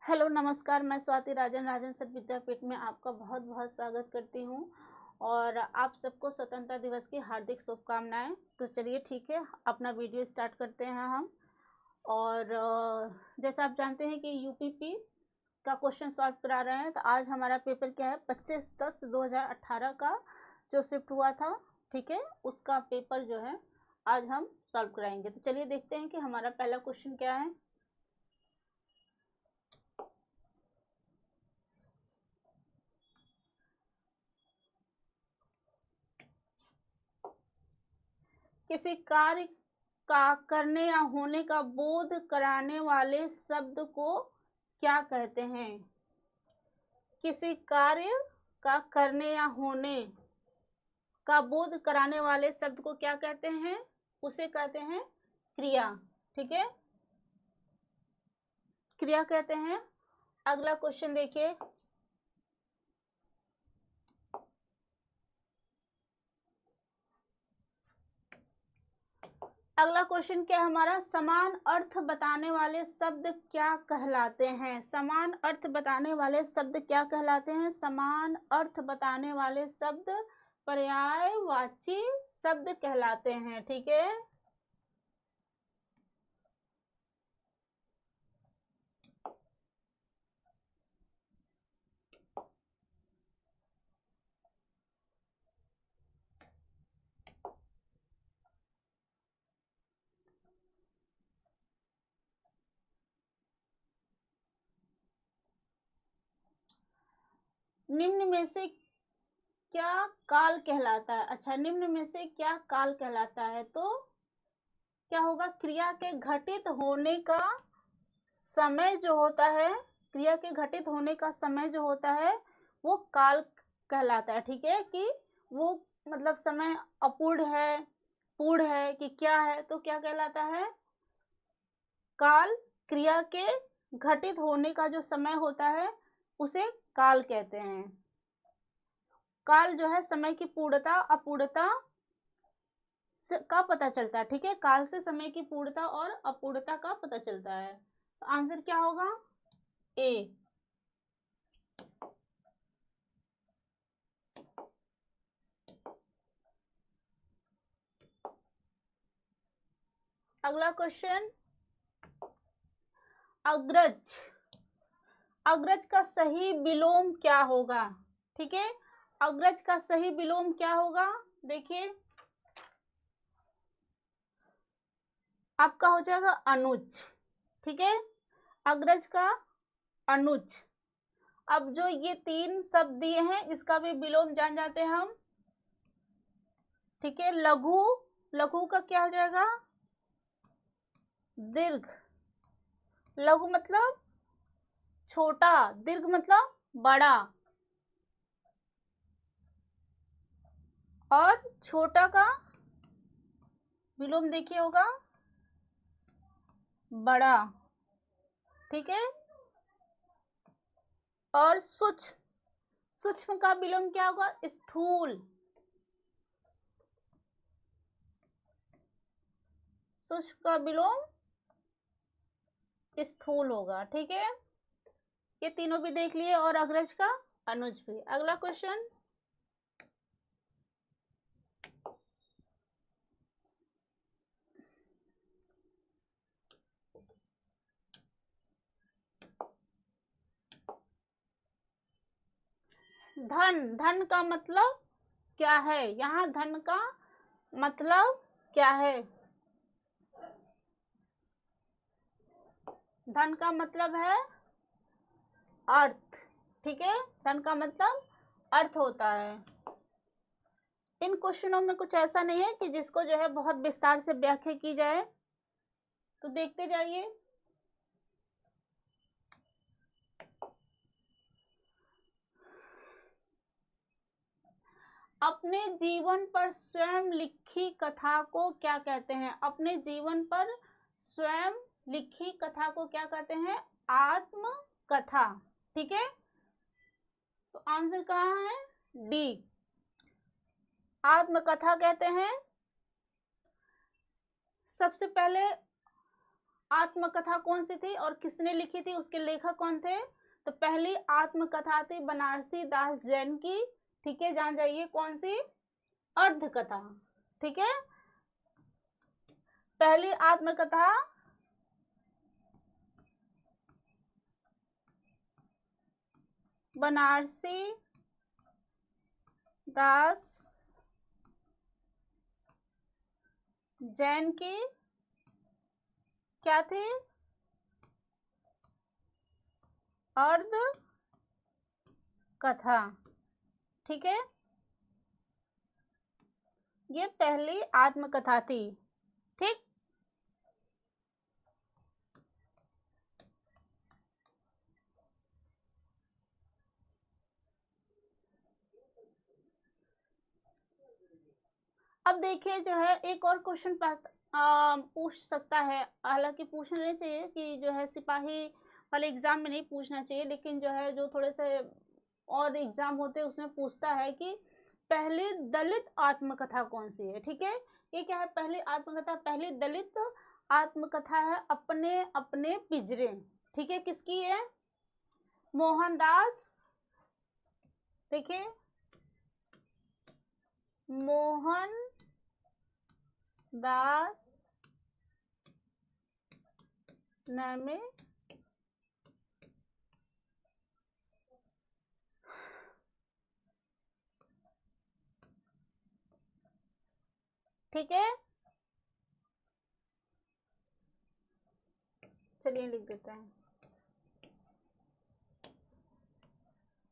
Hello नमस्कार, मैं स्वाति राजन sir विद्यापीठ में आपका बहुत बहुत स्वागत करती हूँ और आप सबको स्वतंत्रता दिवस की हार्दिक शुभकामनाएं। तो चलिए ठीक है, अपना वीडियो स्टार्ट करते हैं हम। और जैसा आप जानते हैं कि यूपीपी का क्वेश्चन सॉल्व करा रहे हैं। तो आज हमारा पेपर क्या है, 25/10/2018 का जो शिफ्ट हुआ था, ठीक है, उसका पेपर जो है आज हम सॉल्व कराएंगे। तो चलिए देखते हैं कि हमारा पहला क्वेश्चन क्या है। किसी कार्य का करने या होने का बोध कराने वाले शब्द को क्या कहते हैं? किसी कार्य का करने या होने का बोध कराने वाले शब्द को क्या कहते हैं? उसे कहते हैं क्रिया। ठीक है, क्रिया कहते हैं। अगला क्वेश्चन देखिए। अगला क्वेश्चन क्या हमारा, समान अर्थ बताने वाले शब्द क्या कहलाते हैं? समान अर्थ बताने वाले शब्द क्या कहलाते हैं? समान अर्थ बताने वाले शब्द पर्यायवाची शब्द कहलाते हैं। ठीक है, निम्न में से क्या काल कहलाता है? अच्छा, निम्न में से क्या काल कहलाता है? तो क्या होगा, क्रिया के घटित होने का समय जो होता है, क्रिया के घटित होने का समय जो होता है वो काल कहलाता है। ठीक है, कि वो मतलब समय अपूर्ण है, पूर्ण है कि क्या है, तो क्या कहलाता है? काल। क्रिया के घटित होने का जो समय होता है उसे काल कहते हैं। काल जो है समय की पूर्णता अपूर्णता का पता चलता है। ठीक है, काल से समय की पूर्णता और अपूर्णता का पता चलता है। तो आंसर क्या होगा? ए। अगला क्वेश्चन, अग्रज। अग्रज का सही विलोम क्या होगा? ठीक है, अग्रज का सही विलोम क्या होगा? देखिए, आपका हो जाएगा अनुज। ठीक है, अग्रज का अनुज। अब जो ये तीन शब्द दिए हैं इसका भी विलोम जान जाते हैं हम। ठीक है, लघु। लघु का क्या हो जाएगा? दीर्घ। लघु मतलब छोटा, दीर्घ मतलब बड़ा, और छोटा का विलोम देखिए होगा बड़ा। ठीक है, और सूक्ष्म। सूक्ष्म का विलोम क्या होगा? स्थूल। सूक्ष्म का विलोम स्थूल होगा। ठीक है, ये तीनों भी देख लिए, और अग्रज का अनुज भी। अगला क्वेश्चन, धन। धन का मतलब क्या है? यहाँ धन का मतलब क्या है? धन का मतलब है अर्थ। ठीक है, धन का मतलब अर्थ होता है। इन क्वेश्चनों में कुछ ऐसा नहीं है कि जिसको जो है बहुत विस्तार से व्याख्या की जाए, तो देखते जाइए। अपने जीवन पर स्वयं लिखी कथा को क्या कहते हैं? अपने जीवन पर स्वयं लिखी कथा को क्या कहते हैं? आत्मकथा। ठीक है, तो आंसर कहाँ है? डी, आत्मकथा कहते हैं। सबसे पहले आत्मकथा कौन सी थी और किसने लिखी थी, उसके लेखक कौन थे? तो पहली आत्मकथा थी बनारसी दास जैन की, ठीक है, जान जाइए कौन सी? अर्धकथा, ठीक है। पहली आत्मकथा बनारसी दास जैन की क्या थी? अर्ध कथा, ठीक है, ये पहली आत्मकथा थी, ठीक। अब देखिए जो है एक और क्वेश्चन पूछ सकता है, हालांकि पूछना नहीं चाहिए कि जो है सिपाही वाले एग्जाम में नहीं पूछना चाहिए, लेकिन जो है जो थोड़े से और एग्जाम होते हैं उसमें पूछता है कि पहली दलित आत्मकथा कौन सी है, ठीक है। ये क्या है पहली आत्मकथा? पहली दलित आत्मकथा है अपने अपने पिंजरे, ठीक है, किसकी है? मोहनदास, देखिए मोहन दास नैमे, ठीक है, चलिए लिख देते हैं।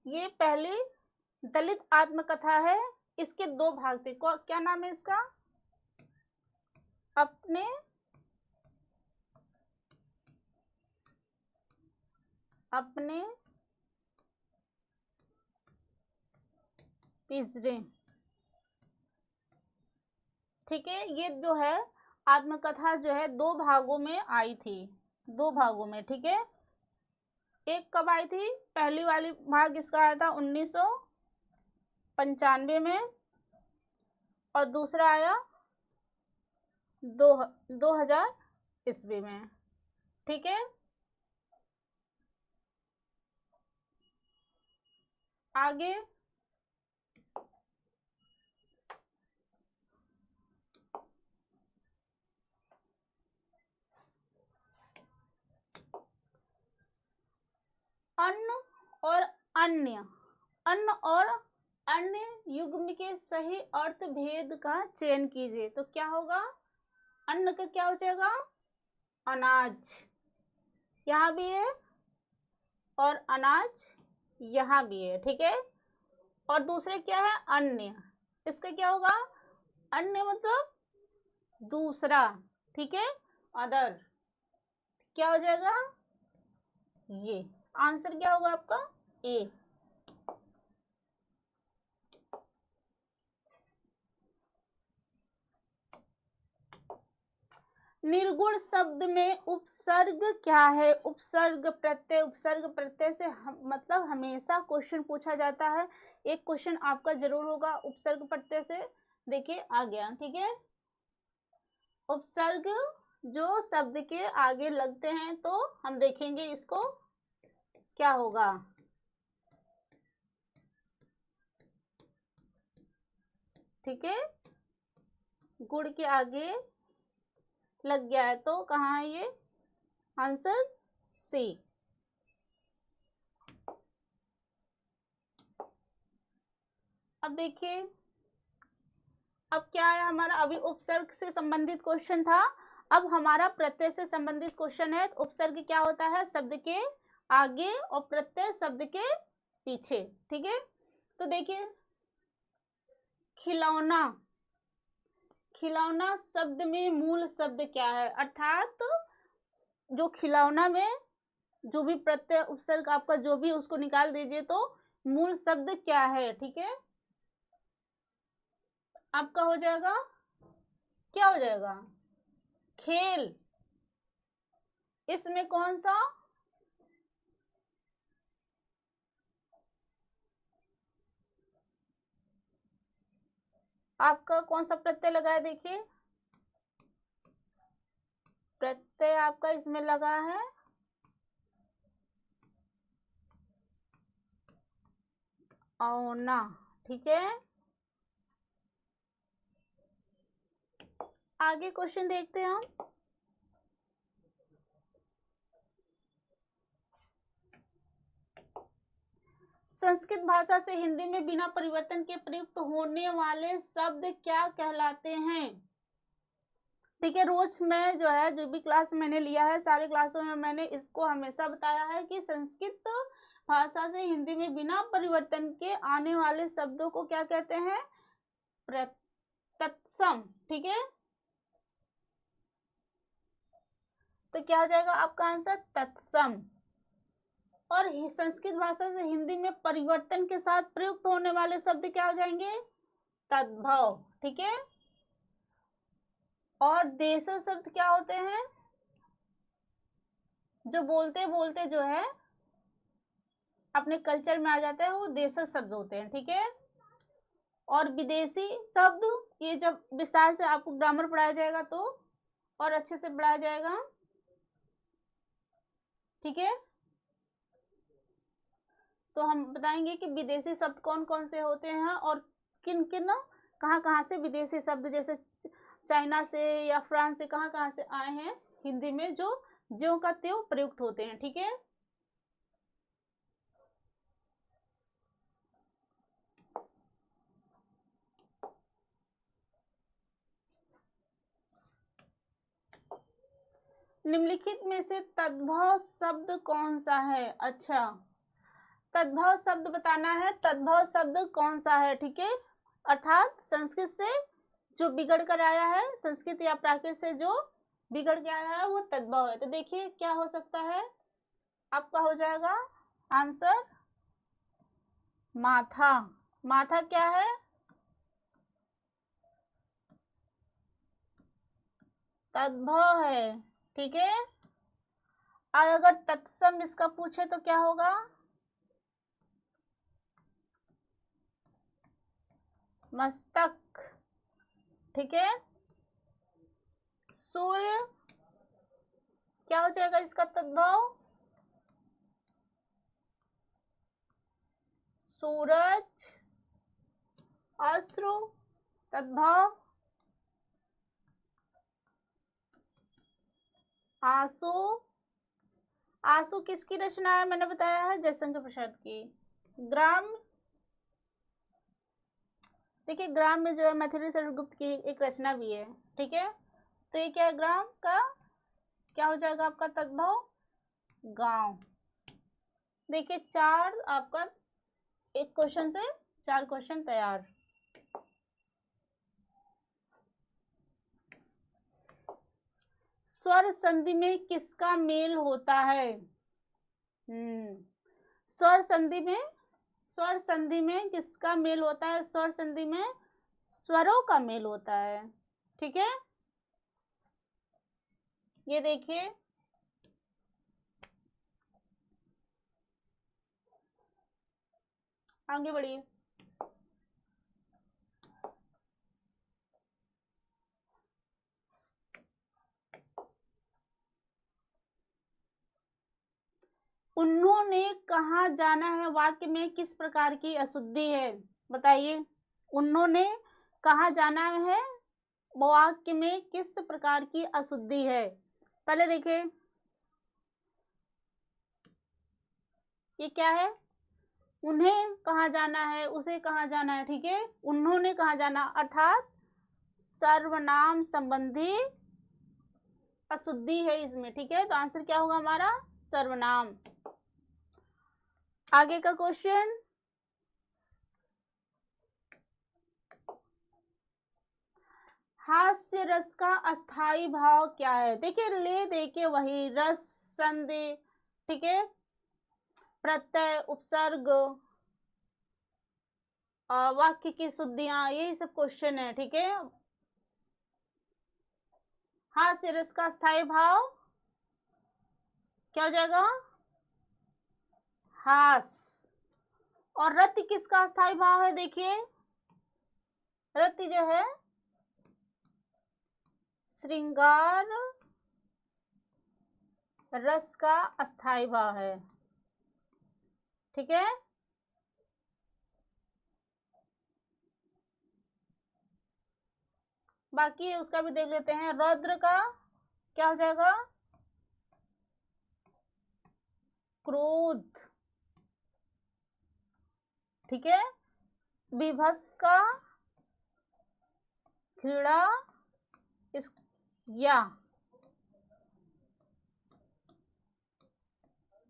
ये पहली दलित आत्मकथा है, इसके दो भाग थे, क्या नाम है इसका? अपने अपने पिंजरे, ठीक है। ये जो है आत्मकथा जो है दो भागों में आई थी, दो भागों में, ठीक है। एक कब आई थी? पहली वाली भाग इसका आया था 1995 में, और दूसरा आया 2000 ईस्वी में, ठीक है। आगे अन्न और अन्य, अन्न और अन्य युग्म के सही अर्थ भेद का चयन कीजिए, तो क्या होगा? अन्न का क्या हो जाएगा? अनाज, यहाँ भी है, और अनाज यहाँ भी है, ठीक है। और दूसरे क्या है? अन्य, इसका क्या होगा? अन्य मतलब दूसरा, ठीक है, अदर, क्या हो जाएगा? ये आंसर क्या होगा आपका? ए। निर्गुण शब्द में उपसर्ग क्या है? उपसर्ग प्रत्यय, उपसर्ग प्रत्यय से मतलब हमेशा क्वेश्चन पूछा जाता है, एक क्वेश्चन आपका जरूर होगा उपसर्ग प्रत्यय से, देखिए आ गया, ठीक है। उपसर्ग जो शब्द के आगे लगते हैं तो हम देखेंगे इसको क्या होगा, ठीक है। गुड़ के आगे लग गया है तो कहाँ है ये? Answer C. अब देखिए अब क्या है हमारा, अभी उपसर्ग से संबंधित क्वेश्चन था, अब हमारा प्रत्यय से संबंधित क्वेश्चन है। उपसर्ग क्या होता है? शब्द के आगे, और प्रत्यय शब्द के पीछे, ठीक है। तो देखिए खिलौना, खिलौना शब्द में मूल शब्द क्या है? अर्थात जो खिलौना में जो भी प्रत्यय उपसर्ग आपका जो भी उसको निकाल दीजिए, तो मूल शब्द क्या है, ठीक है। आपका हो जाएगा, क्या हो जाएगा? खेल। इसमें कौन सा? आपका कौन सा प्रत्यय लगा है? देखिए प्रत्यय आपका इसमें लगा है, औना, ठीक है। आगे क्वेश्चन देखते हैं हम। संस्कृत भाषा से हिंदी में बिना परिवर्तन के प्रयुक्त होने वाले शब्द क्या कहलाते हैं? ठीक है, रोज मैं जो है, जो भी क्लास मैंने लिया है, सारे क्लासों में मैंने इसको हमेशा बताया है कि संस्कृत भाषा से हिंदी में बिना परिवर्तन के आने वाले शब्दों को क्या कहते हैं? तत्सम, ठीक है। तो क्या हो जाएगा आपका आंसर? तत्सम। और संस्कृत भाषा से हिंदी में परिवर्तन के साथ प्रयुक्त होने वाले शब्द क्या हो जाएंगे? तद्भव, ठीक है। और देशज शब्द क्या होते हैं? जो बोलते बोलते जो है अपने कल्चर में आ जाता है, वो देशज शब्द होते हैं, ठीक है। और विदेशी शब्द, ये जब विस्तार से आपको ग्रामर पढ़ाया जाएगा तो और अच्छे से पढ़ाया जाएगा, ठीक है। तो हम बताएंगे कि विदेशी शब्द कौन कौन से होते हैं और किन किन कहाँ कहाँ से विदेशी शब्द, जैसे चाइना से या फ्रांस से, कहाँ कहाँ से आए हैं हिंदी में, जो ज्यों का त्यों प्रयुक्त होते हैं, ठीक है। निम्नलिखित में से तद्भव शब्द कौन सा है? अच्छा, तद्भव शब्द बताना है, तद्भव शब्द कौन सा है, ठीक है। अर्थात संस्कृत से जो बिगड़ कर आया है, संस्कृत या प्राकृत से जो बिगड़ के आया है, वो तद्भव है। तो देखिए क्या हो सकता है आपका, हो जाएगा आंसर माथा। माथा क्या है? तद्भव है, ठीक है। और अगर तत्सम इसका पूछे तो क्या होगा? मस्तक, ठीक है। सूर्य क्या हो जाएगा इसका तद्भव? सूरज। अश्रु तद्भव आंसू। आंसू किसकी रचना है? मैंने बताया है जयशंकर प्रसाद की। ग्राम, देखिए ग्राम में जो है मैथिली शरण गुप्त की एक रचना भी है, ठीक है। तो ये क्या है? ग्राम का क्या हो जाएगा आपका तद्भव? गांव। देखिए चार आपका, एक क्वेश्चन से 4 क्वेश्चन तैयार। स्वर संधि में किसका मेल होता है? स्वर संधि में, स्वर संधि में किसका मेल होता है? स्वर संधि में स्वरों का मेल होता है, ठीक है। ये देखिए, आगे बढ़िए। उन्होंने कहाँ जाना है वाक्य में किस प्रकार की अशुद्धि है? बताइए, उन्होंने कहाँ जाना है वाक्य में किस प्रकार की अशुद्धि है? पहले देखिए, ये क्या है? उन्हें कहाँ जाना है, उसे कहाँ जाना है, ठीक है। उन्होंने कहाँ जाना अर्थात सर्वनाम संबंधी अशुद्धि है इसमें, ठीक है। तो आंसर क्या होगा हमारा? सर्वनाम। आगे का क्वेश्चन, हास्य रस का अस्थाई भाव क्या है? देखिए ले दे के वही रस, संधि, ठीक है, प्रत्यय, उपसर्ग, वाक्य की शुद्धियां, यही सब क्वेश्चन है, ठीक है। हास्य रस का स्थायी भाव क्या हो जाएगा? हास। और रति किसका स्थायी भाव है? देखिए रति जो है श्रृंगार रस का अस्थाई भाव है। ठीक है, बाकी उसका भी देख लेते हैं। रौद्र का क्या हो जाएगा? क्रोध। ठीक है, विभत्स का घृणा, इस या।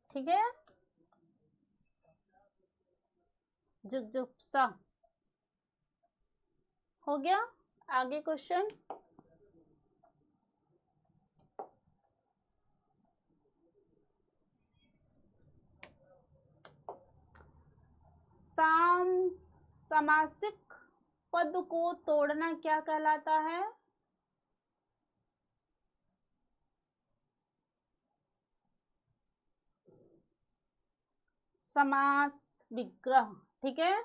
ठीक है, जुगजुप्सा। हो गया। आगे क्वेश्चन। समासिक पद को तोड़ना क्या कहलाता है? समास विग्रह। ठीक है,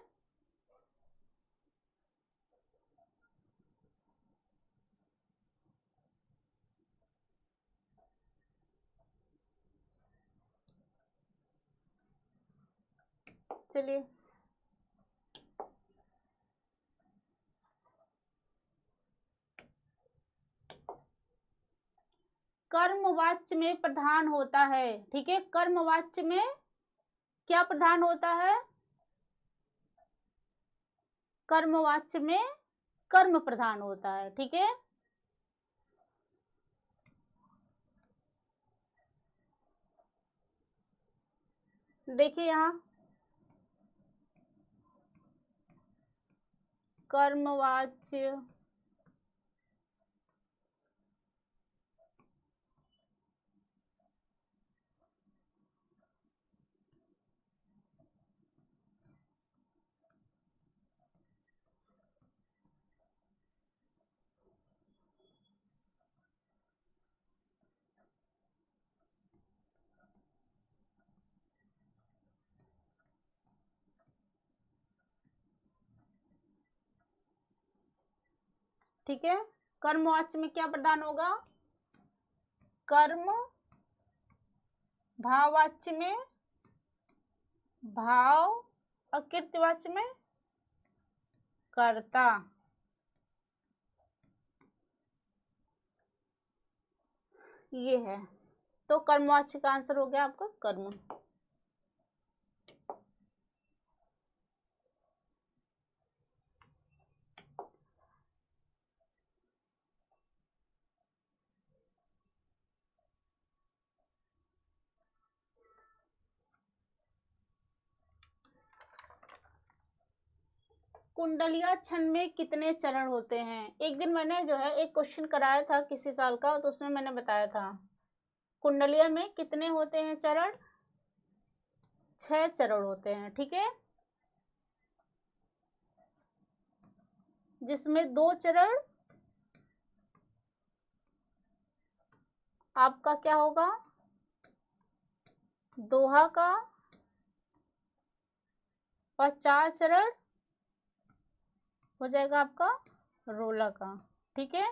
चलिए। कर्मवाच्य में प्रधान होता है। ठीक है, कर्मवाच्य में क्या प्रधान होता है? कर्मवाच्य में कर्म प्रधान होता है। ठीक है, देखिए यहां कर्मवाच्य ठीक है, कर्मवाच्य में क्या प्रधान होगा? कर्म। भाववाच्य में भाव, और कृत्यवाच्य में कर्ता। ये है, तो कर्मवाच्य का आंसर हो गया आपका कर्म। कुंडलिया छंद में कितने चरण होते हैं? एक दिन मैंने जो है एक क्वेश्चन कराया था किसी साल का, तो उसमें मैंने बताया था कुंडलिया में कितने होते हैं चरण? 6 चरण होते हैं। ठीक है, जिसमें 2 चरण आपका क्या होगा? दोहा का, और 4 चरण हो जाएगा आपका रोला का। ठीक है,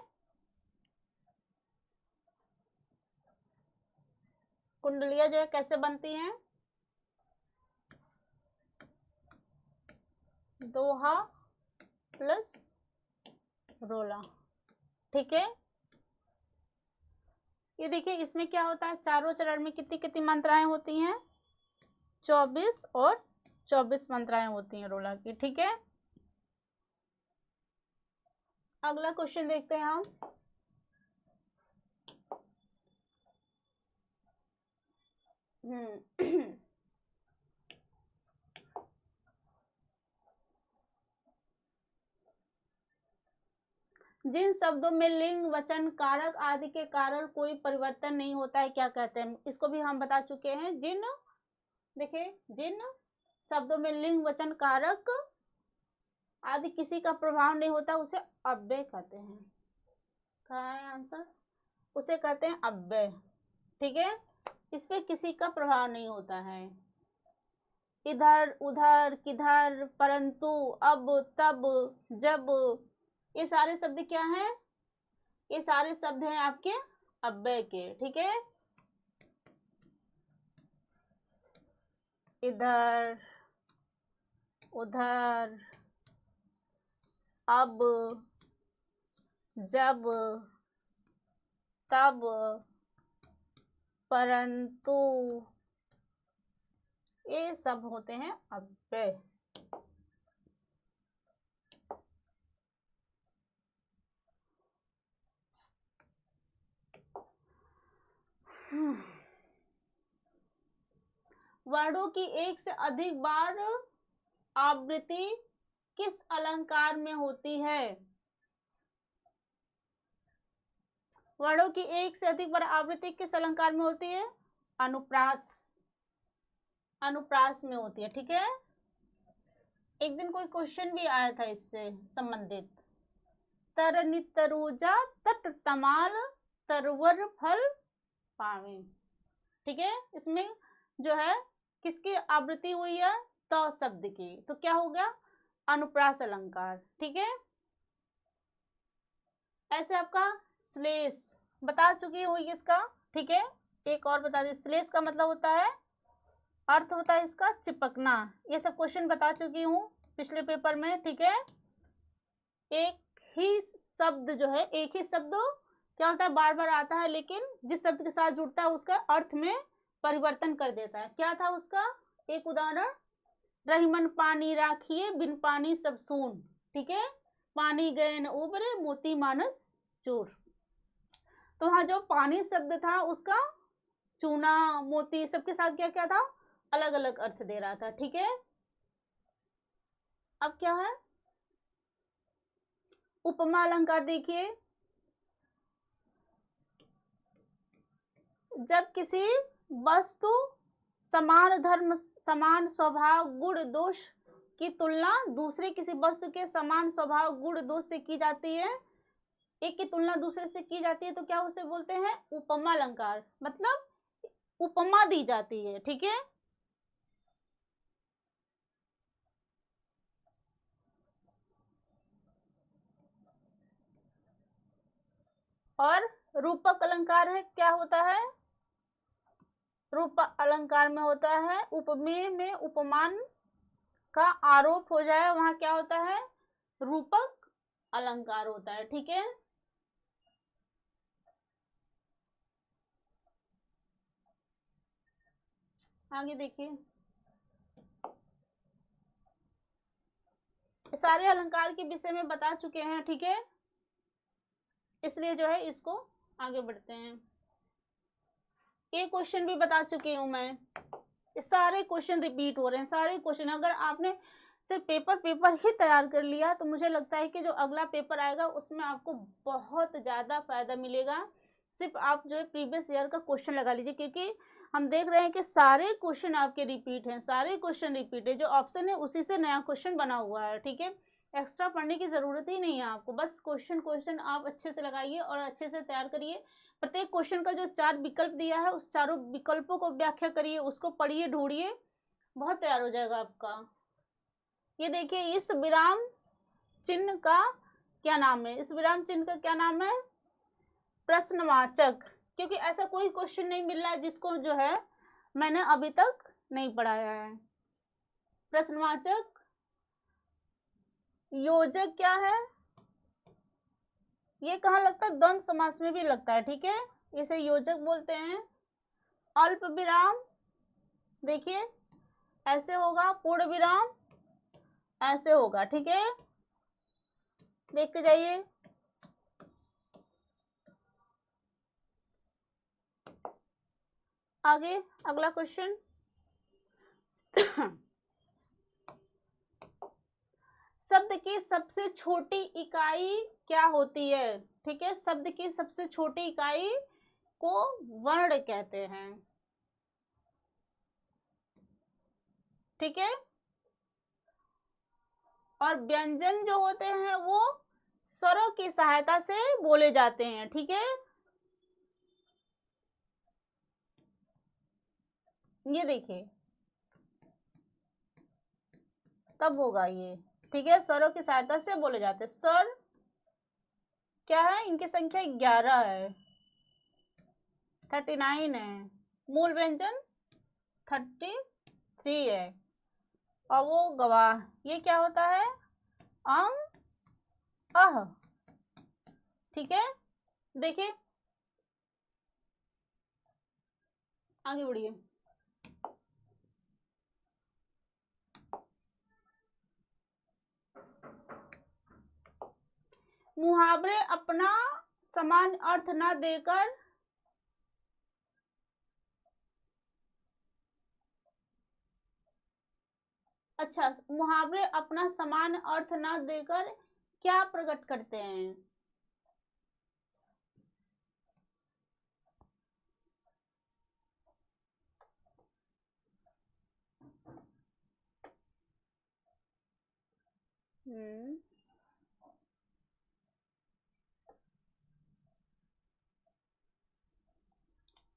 कुंडलिया जो है कैसे बनती हैं? दोहा प्लस रोला। ठीक है, ये देखिए इसमें क्या होता है, चारों चरण में कितनी कितनी मात्राएं होती हैं? 24 और 24 मात्राएं होती हैं रोला की। ठीक है, अगला क्वेश्चन देखते हैं हम। जिन शब्दों में लिंग, वचन, कारक आदि के कारण कोई परिवर्तन नहीं होता है क्या कहते हैं? इसको भी हम बता चुके हैं। देखिए जिन शब्दों में लिंग, वचन, कारक आदि किसी का प्रभाव नहीं होता उसे अव्यय कहते हैं। क्या है आंसर? उसे कहते हैं अव्यय। ठीक है, इस पे किसी का प्रभाव नहीं होता है। इधर, उधर, किधर, परंतु, अब, तब, जब, ये सारे शब्द क्या हैं? ये सारे शब्द हैं आपके अव्यय के। ठीक है, इधर, उधर, अब, जब, तब, परंतु, ये सब होते हैं अव्यय। वर्णों की एक से अधिक बार आवृत्ति किस अलंकार में होती है? वर्णों की एक से अधिक बार आवृत्ति किस अलंकार में होती है? अनुप्रास, अनुप्रास में होती है। ठीक है, एक दिन कोई क्वेश्चन भी आया था इससे संबंधित। तरनि तरुजा तट तमाल तरवर फल पावे। ठीक है, इसमें जो है किसकी आवृत्ति हुई है? त शब्द की। तो क्या हो गया? अनुप्रास अलंकार। ठीक है, ऐसे आपका श्लेष बता चुकी हूँ इसका। ठीक है, एक और बता दें, श्लेष का मतलब होता है, अर्थ होता है इसका चिपकना। ये सब क्वेश्चन बता चुकी हूँ पिछले पेपर में। ठीक है, एक ही शब्द जो है, एक ही शब्द क्या होता है, बार बार आता है, लेकिन जिस शब्द के साथ जुड़ता है उसका अर्थ में परिवर्तन कर देता है। क्या था उसका एक उदाहरण? रहीमन पानी राखिए, बिन पानी सब सून। ठीक है, पानी गए न उबरे, मोती मानस चूर। तो वहां जो पानी शब्द था उसका चूना, मोती सबके साथ क्या क्या था? अलग अलग अर्थ दे रहा था। ठीक है, अब क्या है? उपमा अलंकार देखिए, जब किसी वस्तु समान धर्म, समान स्वभाव, गुण, दोष की तुलना दूसरे किसी वस्तु के समान स्वभाव, गुण, दोष से की जाती है, एक की तुलना दूसरे से की जाती है, तो क्या उसे बोलते हैं? उपमा अलंकार। मतलब उपमा दी जाती है। ठीक है, और रूपक अलंकार है, क्या होता है? रूपक अलंकार में होता है उपमेय में उपमान का आरोप हो जाए, वहां क्या होता है? रूपक अलंकार होता है। ठीक है, आगे देखिए, सारे अलंकार के विषय में बता चुके हैं। ठीक है, इसलिए जो है इसको आगे बढ़ते हैं। ये क्वेश्चन भी बता चुकी हूं मैं, ये सारे क्वेश्चन रिपीट हो रहे हैं, सारे क्वेश्चन। अगर आपने सिर्फ पेपर ही तैयार कर लिया तो मुझे लगता है कि जो अगला पेपर आएगा उसमें आपको बहुत ज़्यादा फायदा मिलेगा। सिर्फ आप जो है प्रीवियस ईयर का क्वेश्चन लगा लीजिए, क्योंकि हम देख रहे हैं कि सारे क्वेश्चन आपके रिपीट हैं, सारे क्वेश्चन रिपीट है, जो ऑप्शन है उसी से नया क्वेश्चन बना हुआ है। ठीक है, एक्स्ट्रा पढ़ने की ज़रूरत ही नहीं है आपको, बस क्वेश्चन आप अच्छे से लगाइए और अच्छे से तैयार करिए। प्रत्येक क्वेश्चन का जो 4 विकल्प दिया है उस चारों विकल्पों को व्याख्या करिए, उसको पढ़िए, ढूंढिए, बहुत तैयार हो जाएगा आपका। ये देखिए, इस विराम चिन्ह का क्या नाम है? इस विराम चिन्ह का क्या नाम है? प्रश्नवाचक। क्योंकि ऐसा कोई क्वेश्चन नहीं मिल रहा है जिसको जो है मैंने अभी तक नहीं पढ़ाया है। प्रश्नवाचक योजक क्या है? ये कहाँ लगता है? द्वंद्व समास में भी लगता है। ठीक है, इसे योजक बोलते हैं। अल्प विराम देखिए ऐसे होगा, पूर्ण विराम ऐसे होगा। ठीक है, देखते जाइए। आगे अगला क्वेश्चन शब्द की सबसे छोटी इकाई क्या होती है? ठीक है, शब्द की सबसे छोटी इकाई को वर्ण कहते हैं। ठीक है, और व्यंजन जो होते हैं वो स्वरों की सहायता से बोले जाते हैं। ठीक है, ये देखिए कब होगा ये? ठीक है, स्वरों की सहायता से बोले जाते हैं। स्वर क्या है? इनकी संख्या 11 है, 39 है। मूल व्यंजन 34 3 है, और वो गवाह, ये क्या होता है? अंग अह। ठीक है, देखिए आगे बढ़िए। मुहावरे अपना समान अर्थ न देकर, अच्छा, मुहावरे अपना समान अर्थ न देकर क्या प्रकट करते हैं? हम्म,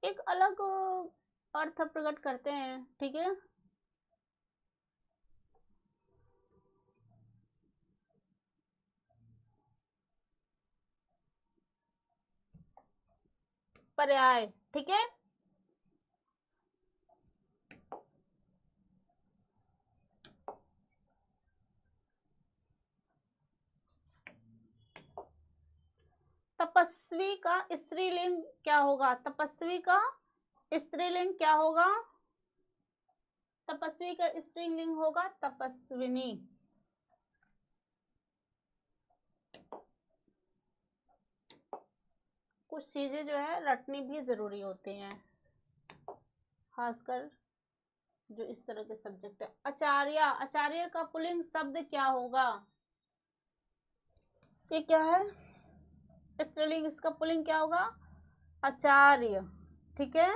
एक अलग अर्थ प्रकट करते हैं। ठीक है, पर्याय। ठीक है, तपस्वी का स्त्रीलिंग क्या होगा? तपस्वी का स्त्रीलिंग क्या होगा? तपस्वी का स्त्रीलिंग होगा तपस्विनी। कुछ चीजें जो है रटनी भी जरूरी होती हैं, खासकर जो इस तरह के सब्जेक्ट है। आचार्य, आचार्य का पुल्लिंग शब्द क्या होगा? ये क्या है? स्त्रीलिंग, इसका पुल्लिंग क्या होगा? आचार्य। ठीक है,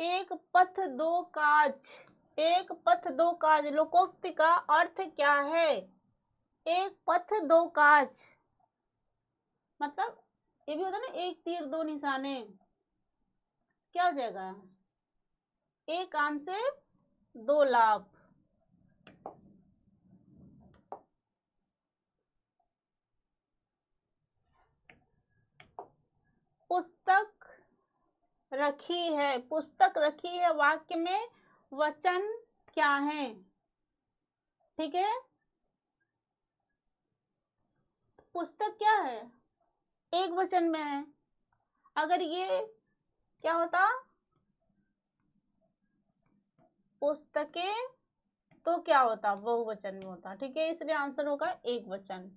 एक पथ दो काज, एक पथ दो काज लोकोक्ति का अर्थ क्या है? एक पथ दो काज मतलब ये भी होता है ना, एक तीर दो निशाने, क्या हो जाएगा? एक काम से दो लाभ। पुस्तक रखी है, पुस्तक रखी है वाक्य में वचन क्या है? ठीक है, पुस्तक क्या है? एक वचन में है। अगर ये क्या होता? पुस्तकें, तो क्या होता? बहुवचन में होता। ठीक है, इसलिए आंसर होगा एक वचन।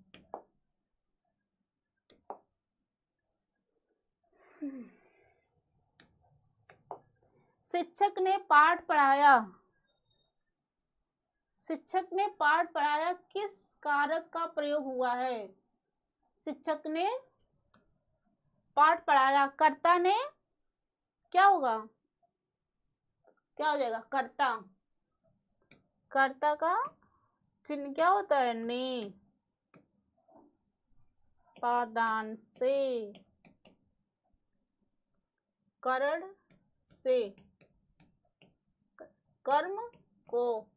शिक्षक ने पाठ पढ़ाया, शिक्षक ने पाठ पढ़ाया किस कारक का प्रयोग हुआ है? शिक्षक ने पाठ पढ़ाया, कर्ता ने क्या होगा? क्या हो जाएगा? कर्ता, कर्ता का चिन्ह क्या होता है? ने, पादान से, करण से, कर्म को,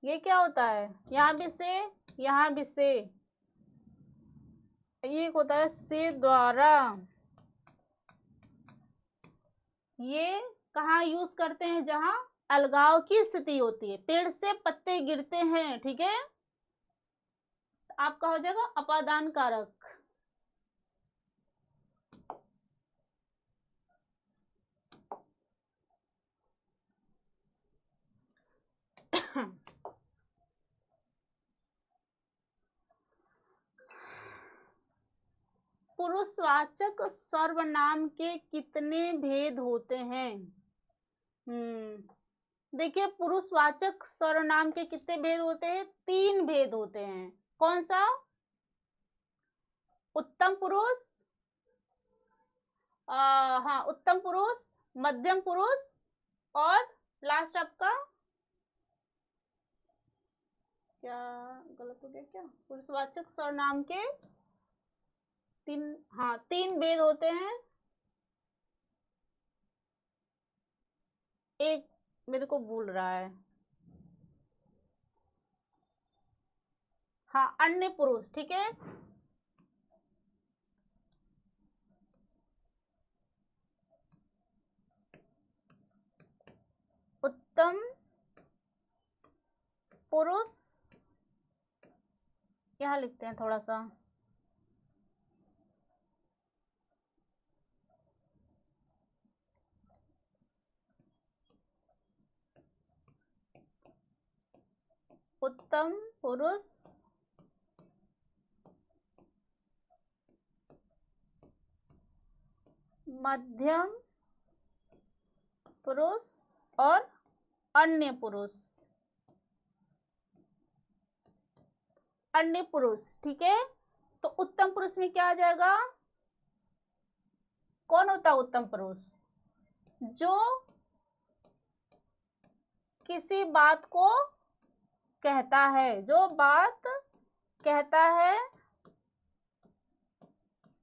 ये क्या होता है? यहाँ भी से, यहाँ भी से, ये होता है से द्वारा। ये कहाँ यूज करते हैं? जहां अलगाव की स्थिति होती है, पेड़ से पत्ते गिरते हैं। ठीक है, आपका हो जाएगा अपादान कारक। पुरुषवाचक सर्वनाम के कितने भेद होते हैं? देखिए, पुरुषवाचक सर्वनाम के कितने भेद होते हैं? 3 भेद होते हैं। कौन सा? उत्तम पुरुष, हाँ, उत्तम पुरुष, मध्यम पुरुष, और लास्ट आपका क्या गलत हो गया क्या? पुरुषवाचक सर्वनाम के 3, हाँ, 3 भेद होते हैं। एक मेरे को भूल रहा है। हाँ, अन्य पुरुष, ठीक है। उत्तम पुरुष, यहाँ लिखते हैं थोड़ा सा। उत्तम पुरुष मध्यम पुरुष और अन्य पुरुष। अन्य पुरुष, ठीक है। तो उत्तम पुरुष में क्या आ जाएगा? कौन होता है उत्तम पुरुष? जो किसी बात को कहता है, जो बात कहता है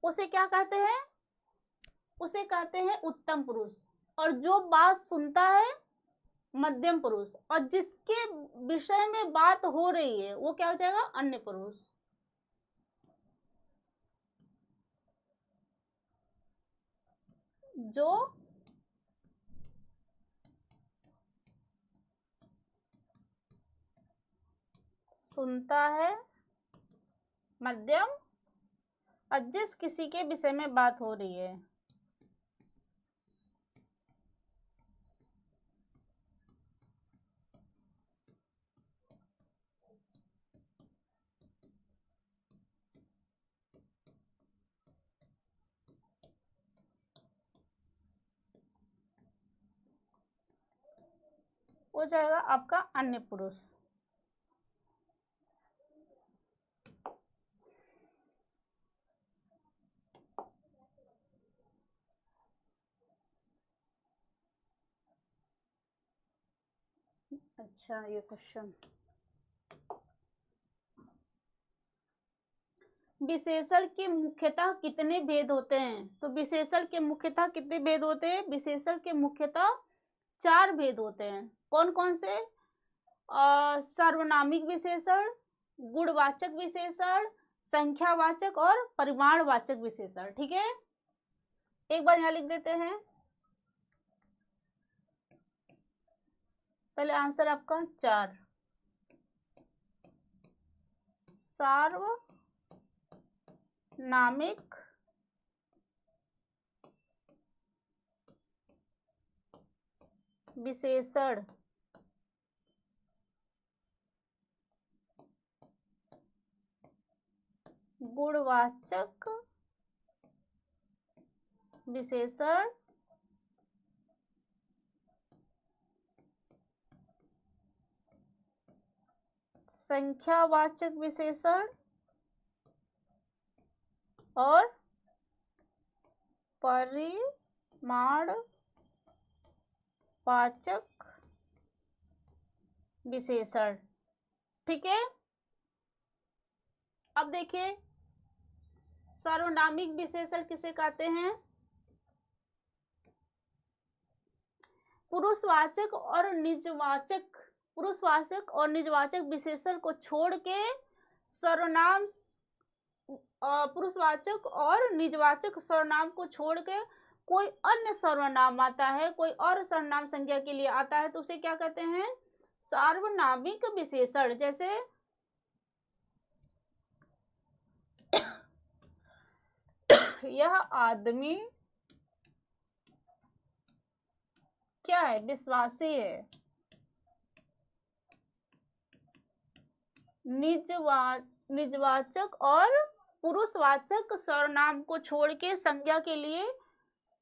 उसे क्या कहते हैं? उसे कहते हैं उत्तम पुरुष। और जो बात सुनता है मध्यम पुरुष, और जिसके विषय में बात हो रही है वो क्या हो जाएगा? अन्य पुरुष। जो सुनता है मध्यम, और जिस किसी के विषय में बात हो रही है। हो जाएगा आपका अन्य पुरुष। अच्छा, ये क्वेश्चन, विशेषण के मुख्यतः कितने भेद होते हैं? तो विशेषण के मुख्यतः कितने भेद होते हैं? विशेषण के मुख्यतः 4 भेद होते हैं। कौन कौन से? सार्वनामिक विशेषण, गुणवाचक विशेषण, संख्यावाचक और परिमाणवाचक विशेषण, ठीक है। एक बार यहाँ लिख देते हैं। पहले आंसर आपका 4। सार्वनामिक विशेषण, गुणवाचक विशेषण, संख्यावाचक विशेषण और परिमाणवाचक विशेषण, ठीक है। अब देखिए, सार्वनामिक विशेषण किसे कहते हैं? पुरुषवाचक और निजवाचक, पुरुषवाचक और निजवाचक विशेषण को छोड़ के सर्वनाम, पुरुषवाचक और निजवाचक सर्वनाम को छोड़ के कोई अन्य सर्वनाम आता है, कोई और सर्वनाम संज्ञा के लिए आता है, तो उसे क्या कहते हैं? सार्वनामिक विशेषण। जैसे यह आदमी क्या है? विश्वासी है। निजवाचक और पुरुषवाचक सर्वनाम को छोड़ के संज्ञा के लिए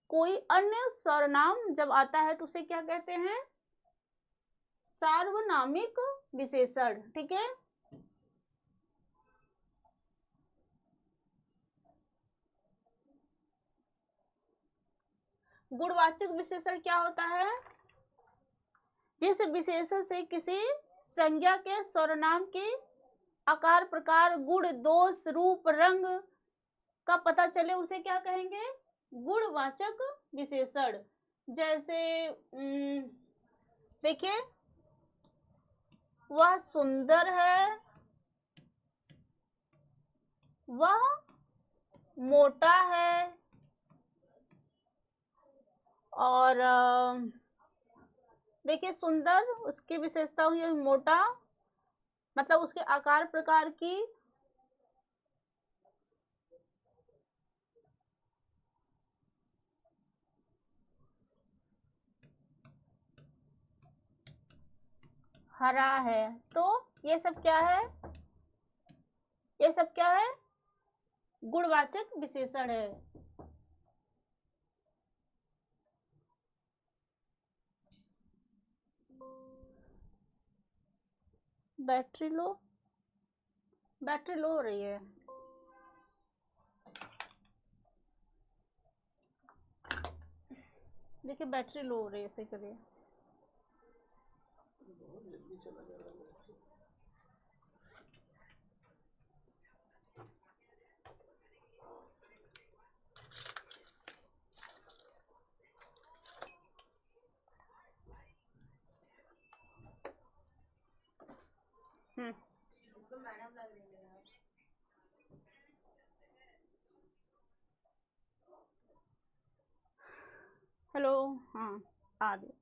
कोई अन्य सर्वनाम जब आता है तो उसे क्या कहते हैं? सार्वनामिक विशेषण, ठीक है। गुणवाचक विशेषण क्या होता है? जिस विशेषण से किसी संज्ञा के सर्वनाम के आकार, प्रकार, गुण, दोष, रूप, रंग का पता चले उसे क्या कहेंगे? गुणवाचक विशेषण। जैसे देखिए, वह सुंदर है, वह मोटा है, और देखिए सुंदर उसकी विशेषता हुई है, मोटा मतलब उसके आकार प्रकार की हरा है। तो ये सब क्या है, ये सब क्या है, गुणवाचक विशेषण है। बैटरी लो, बैटरी लो हो रही है। देखिए बैटरी लो हो रही है, ऐसे करिए। हेलो, हाँ आ गई।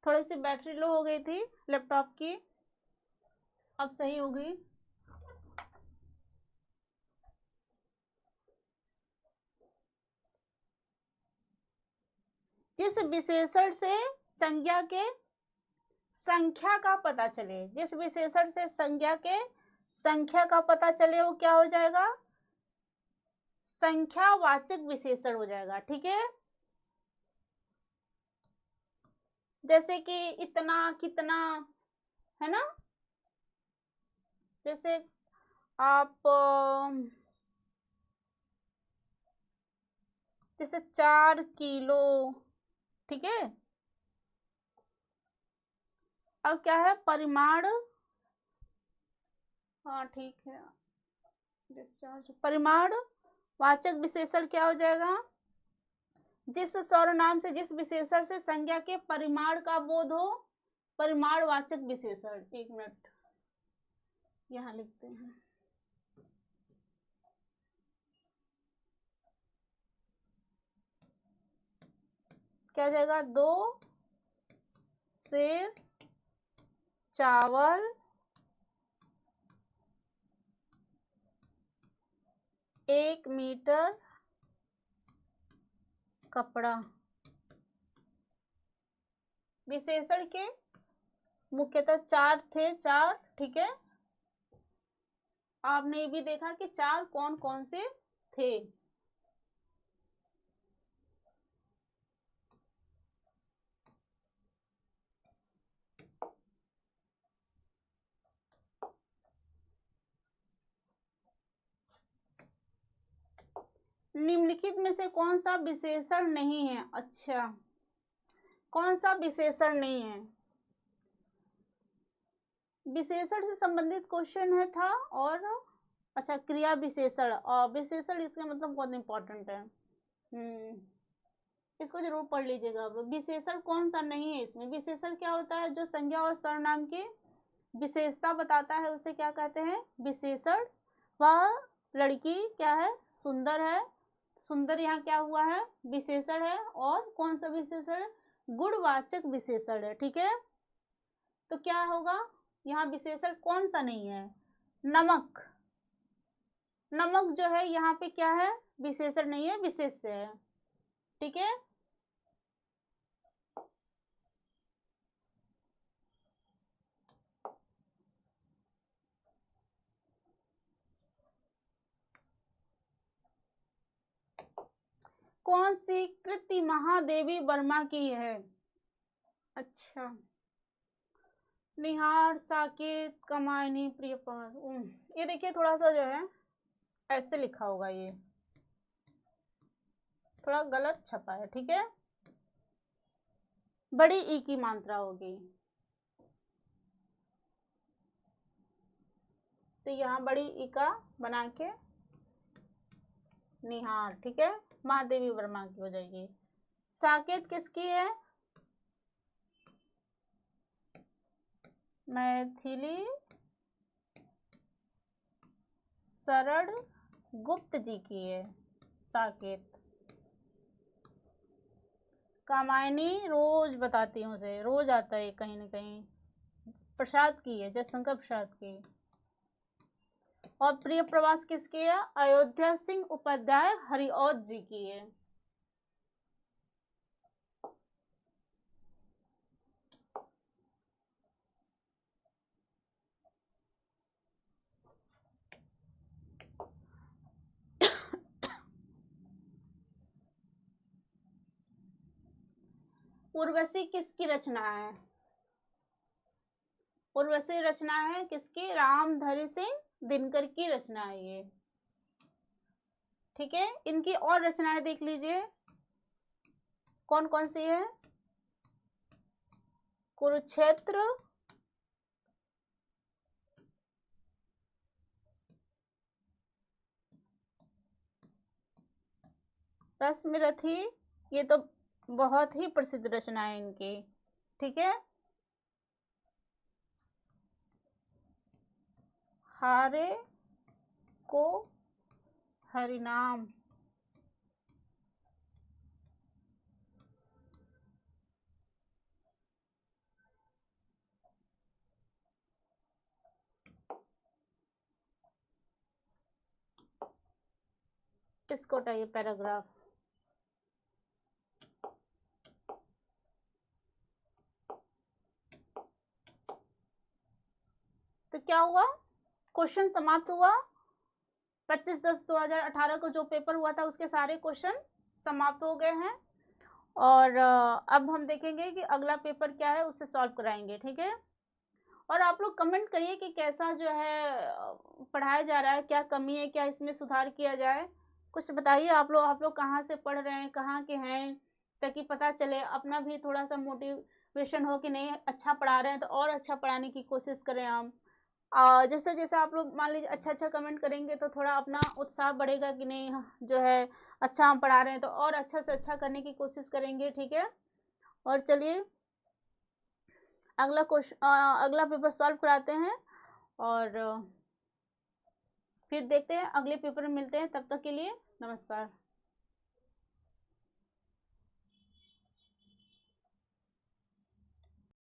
थोड़ी सी बैटरी लो हो गई थी लैपटॉप की, अब सही हो गई। जिस विशेषण से संज्ञा के संख्या का पता चले, जिस विशेषण से संज्ञा के संख्या का पता चले, वो क्या हो जाएगा, संख्यावाचक विशेषण हो जाएगा। ठीक है, जैसे कि इतना, कितना, है ना। जैसे आप जैसे 4 किलो, ठीक है। अब क्या है, परिमाण, हाँ ठीक है, डिस्चार्ज परिमाण वाचक विशेषण क्या हो जाएगा, जिस सर्वनाम से, जिस विशेषण से संज्ञा के परिमाण का बोध हो, परिमाणवाचक विशेषण। एक मिनट यहाँ लिखते हैं। क्या हो जाएगा, 2 सेर चावल, 1 मीटर कपड़ा। विशेषण के मुख्यतः 4 थे, 4, ठीक है। आपने ये भी देखा कि 4 कौन कौन से थे। निम्नलिखित में से कौन सा विशेषण नहीं है, अच्छा कौन सा विशेषण नहीं है, विशेषण से संबंधित क्वेश्चन है था। और अच्छा, क्रिया विशेषण, और विशेषण इसका मतलब बहुत इंपॉर्टेंट है, इसको जरूर पढ़ लीजिएगा आप लोग। विशेषण कौन सा नहीं है इसमें, विशेषण क्या होता है, जो संज्ञा और सर्वनाम की विशेषता बताता है उसे क्या कहते हैं, विशेषण। वह लड़की क्या है, सुंदर है, सुंदर यहाँ क्या हुआ है, विशेषण है। और कौन सा विशेषण है, गुणवाचक विशेषण है। ठीक है, तो क्या होगा, यहाँ विशेषण कौन सा नहीं है, नमक। नमक जो है यहाँ पे क्या है, विशेषण नहीं है, विशेष्य है। ठीक है, कौन सी कृति महादेवी वर्मा की है, अच्छा निहार, साकेत, कमायनी, प्रियपाल। ये देखिए थोड़ा सा जो है ऐसे लिखा होगा, ये थोड़ा गलत छपा है। ठीक है, बड़ी ई की मात्रा होगी, तो यहाँ बड़ी ई का बना के निहार, ठीक है, महादेवी वर्मा की हो जाएगी। साकेत किसकी है, मैथिली शरण गुप्त जी की है। साकेत। कामायनी रोज बताती हूँ उसे, रोज आता है कहीं ना कहीं। प्रसाद की है, जयशंकर प्रसाद की। और प्रिय प्रवास किसकी है? अयोध्या सिंह उपाध्याय हरिऔध जी की है। उर्वशी किसकी रचना है? उर्वशी रचना है किसकी? रामधारी सिंह दिनकर की रचना है ये। ठीक है, इनकी और रचनाएं देख लीजिए कौन कौन सी है। कुरुक्षेत्र, रश्मिरथी, ये तो बहुत ही प्रसिद्ध रचना है इनकी। ठीक है, हारे को हरिनाम, किसको उठाइए पैराग्राफ। तो क्या हुआ? क्वेश्चन समाप्त हुआ। 25/10/2018 को जो पेपर हुआ था उसके सारे क्वेश्चन समाप्त हो गए हैं। और अब हम देखेंगे कि अगला पेपर क्या है, उससे सॉल्व कराएंगे। ठीक है, और आप लोग कमेंट करिए कि कैसा जो है पढ़ाया जा रहा है, क्या कमी है, क्या इसमें सुधार किया जाए। कुछ बताइए आप लोग कहाँ से पढ़ रहे हैं, कहाँ के हैं, ताकि पता चले, अपना भी थोड़ा सा मोटिवेशन हो कि नहीं अच्छा पढ़ा रहे हैं तो और अच्छा पढ़ाने की कोशिश करें हम। जैसे जैसे आप लोग मान लीजिए अच्छा अच्छा कमेंट करेंगे तो थोड़ा अपना उत्साह बढ़ेगा कि नहीं जो है अच्छा हम पढ़ा रहे हैं, तो और अच्छा से अच्छा करने की कोशिश करेंगे। ठीक है, और चलिए अगला पेपर सॉल्व कराते हैं और फिर देखते हैं, अगले पेपर में मिलते हैं। तब तक के लिए नमस्कार।